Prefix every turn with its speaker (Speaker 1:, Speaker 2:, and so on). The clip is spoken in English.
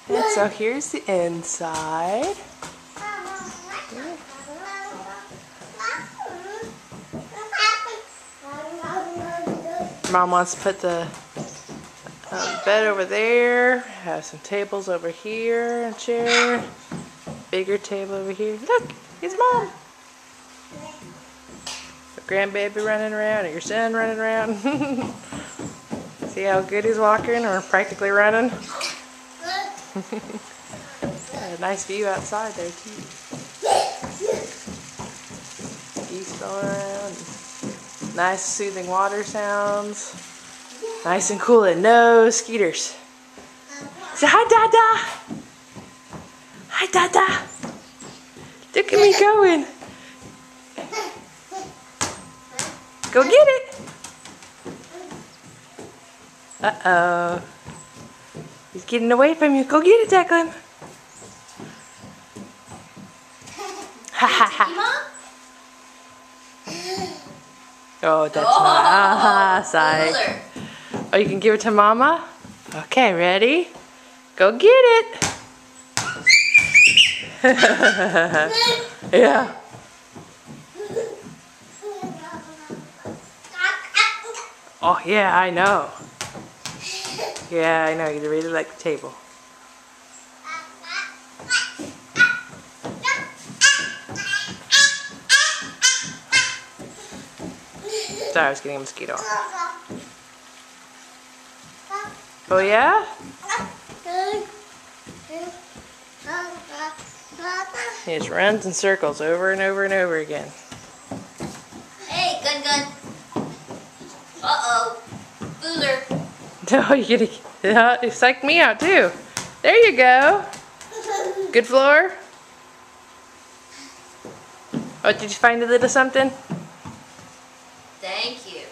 Speaker 1: And so here's the inside. Mom wants to put the bed over there. Have some tables over here, a chair. Bigger table over here. Look, it's Mom. The grandbaby running around, or your son running around. See how good he's walking, or practically running. A nice view outside there too. Geese going around. Nice soothing water sounds. Nice and cool and no skeeters. Say hi, Dada. Hi, Dada. Look at me going. Go get it. Uh-oh. He's getting away from you. Go get it, Declan. Ha ha ha. Oh, that's not. Ah, psych. Oh, you can give it to Mama? Okay, ready? Go get it. Yeah. Oh, yeah, I know. Yeah, I know. You really like the table. Sorry, I was getting a mosquito. Oh, yeah? He just runs in circles over and over and over again.
Speaker 2: Hey, Gun. Uh-oh. Boozer.
Speaker 1: No, you psyched me out too. There you go. Good floor. Oh, did you find a little something?
Speaker 2: Thank you.